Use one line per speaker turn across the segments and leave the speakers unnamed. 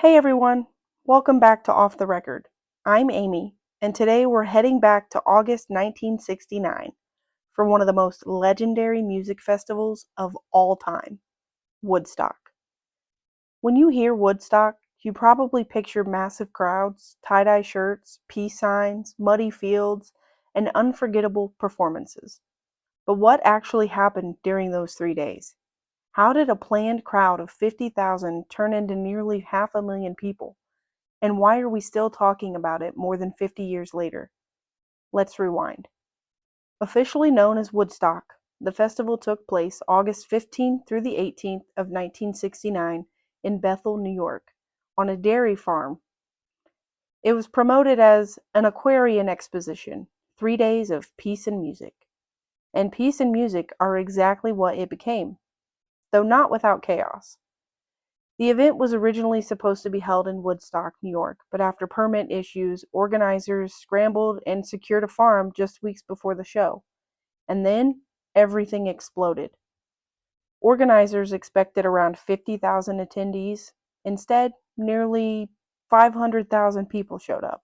Hey everyone, welcome back to Off the Record. I'm Amy, and today we're heading back to August 1969 for one of the most legendary music festivals of all time, Woodstock. When you hear Woodstock, you probably picture massive crowds, tie-dye shirts, peace signs, muddy fields, and unforgettable performances. But what actually happened during those 3 days? How did a planned crowd of 50,000 turn into nearly 500,000 people? And why are we still talking about it more than 50 years later? Let's rewind. Officially known as Woodstock, the festival took place August 15th through the 18th of 1969 in Bethel, New York, on a dairy farm. It was promoted as an Aquarian exposition, 3 days of peace and music. And peace and music are exactly what it became, though not without chaos. The event was originally supposed to be held in Woodstock, New York, but after permit issues, organizers scrambled and secured a farm just weeks before the show. And then everything exploded. Organizers expected around 50,000 attendees. Instead, nearly 500,000 people showed up.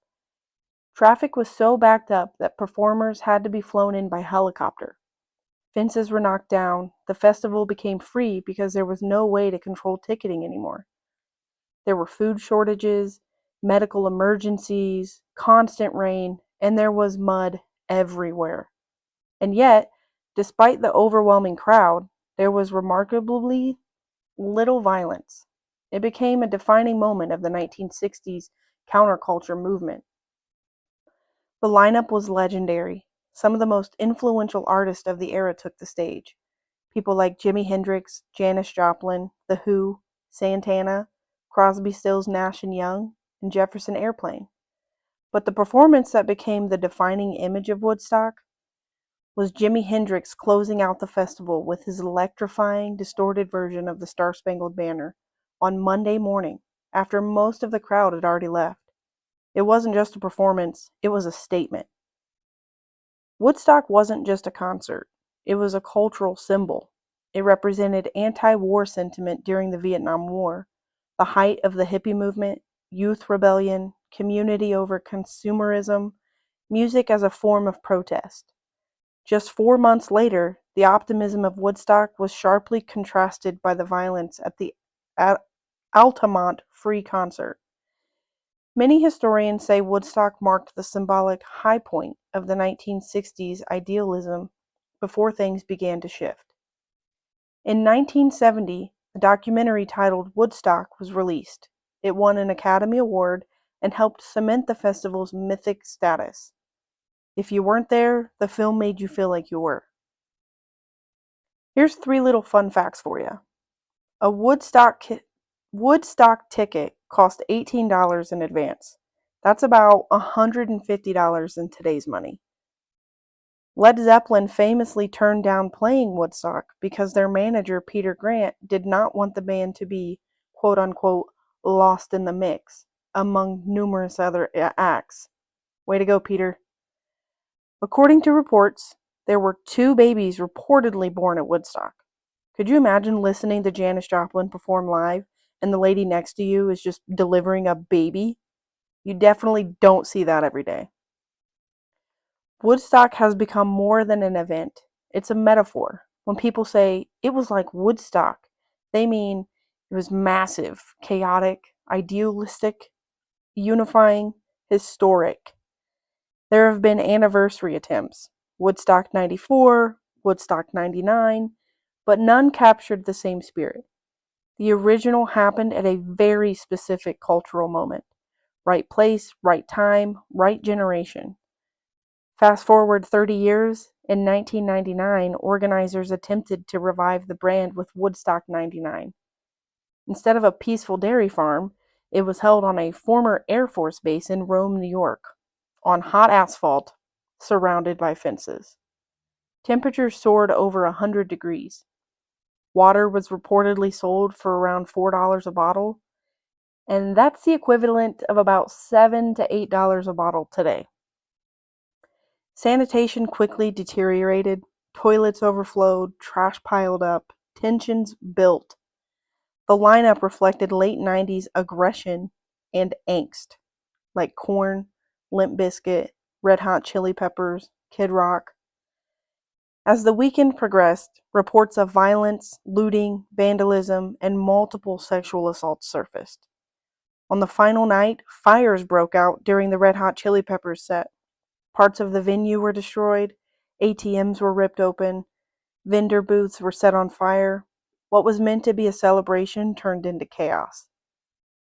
Traffic was so backed up that performers had to be flown in by helicopter. Fences were knocked down. The festival became free because there was no way to control ticketing anymore. There were food shortages, medical emergencies, constant rain, and there was mud everywhere. And yet, despite the overwhelming crowd, there was remarkably little violence. It became a defining moment of the 1960s counterculture movement. The lineup was legendary. Some of the most influential artists of the era took the stage. People like Jimi Hendrix, Janis Joplin, The Who, Santana, Crosby, Stills, Nash and Young, and Jefferson Airplane. But the performance that became the defining image of Woodstock was Jimi Hendrix closing out the festival with his electrifying, distorted version of the Star-Spangled Banner on Monday morning, after most of the crowd had already left. It wasn't just a performance, it was a statement. Woodstock wasn't just a concert, it was a cultural symbol. It represented anti-war sentiment during the Vietnam War, the height of the hippie movement, youth rebellion, community over consumerism, music as a form of protest. Just 4 months later, the optimism of Woodstock was sharply contrasted by the violence at the Altamont Free Concert. Many historians say Woodstock marked the symbolic high point of the 1960s idealism before things began to shift. In 1970, a documentary titled Woodstock was released. It won an Academy Award and helped cement the festival's mythic status. If you weren't there, the film made you feel like you were. Here's 3 little fun facts for you. A Woodstock ticket cost $18 in advance. That's about $150 in today's money. Led Zeppelin famously turned down playing Woodstock because their manager, Peter Grant, did not want the band to be, quote unquote, lost in the mix among numerous other acts. Way to go, Peter. According to reports, there were 2 babies reportedly born at Woodstock. Could you imagine listening to Janis Joplin perform live and the lady next to you is just delivering a baby? You definitely don't see that every day. Woodstock has become more than an event. It's a metaphor. When people say, it was like Woodstock, they mean it was massive, chaotic, idealistic, unifying, historic. There have been anniversary attempts. Woodstock 94, Woodstock 99, but none captured the same spirit. The original happened at a very specific cultural moment. Right place, right time, right generation. Fast forward 30 years, in 1999, organizers attempted to revive the brand with Woodstock 99. Instead of a peaceful dairy farm, it was held on a former Air Force base in Rome, New York, on hot asphalt, surrounded by fences. Temperatures soared over 100 degrees. Water was reportedly sold for around $4 a bottle, and that's the equivalent of about $7 to $8 a bottle today. Sanitation quickly deteriorated, toilets overflowed, trash piled up, tensions built. The lineup reflected late 90s aggression and angst, like Korn, Limp Bizkit, Red Hot Chili Peppers, Kid Rock. As the weekend progressed, reports of violence, looting, vandalism, and multiple sexual assaults surfaced. On the final night, fires broke out during the Red Hot Chili Peppers set. Parts of the venue were destroyed, ATMs were ripped open, vendor booths were set on fire. What was meant to be a celebration turned into chaos.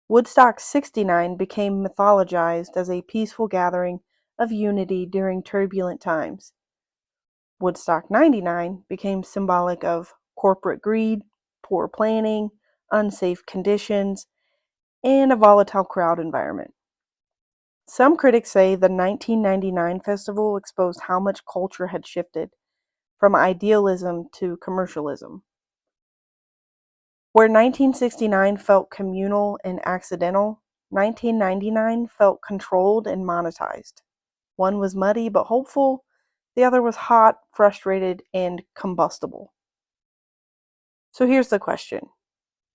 Woodstock 69 became mythologized as a peaceful gathering of unity during turbulent times. Woodstock 99 became symbolic of corporate greed, poor planning, unsafe conditions, and a volatile crowd environment. Some critics say the 1999 festival exposed how much culture had shifted from idealism to commercialism. Where 1969 felt communal and accidental, 1999 felt controlled and monetized. One was muddy but hopeful, the other was hot, frustrated, and combustible. So here's the question.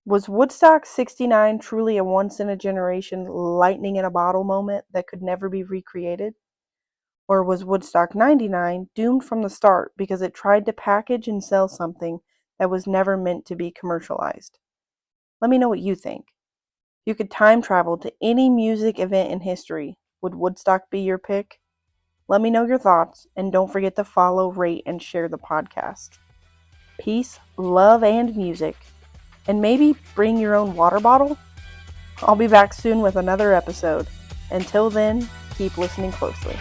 Was Woodstock 69 truly a once-in-a-generation lightning-in-a-bottle moment that could never be recreated? Or was Woodstock 99 doomed from the start because it tried to package and sell something that was never meant to be commercialized? Let me know what you think. If you could time travel to any music event in history, would Woodstock be your pick? Let me know your thoughts, and don't forget to follow, rate, and share the podcast. Peace, love, and music. And maybe bring your own water bottle? I'll be back soon with another episode. Until then, keep listening closely.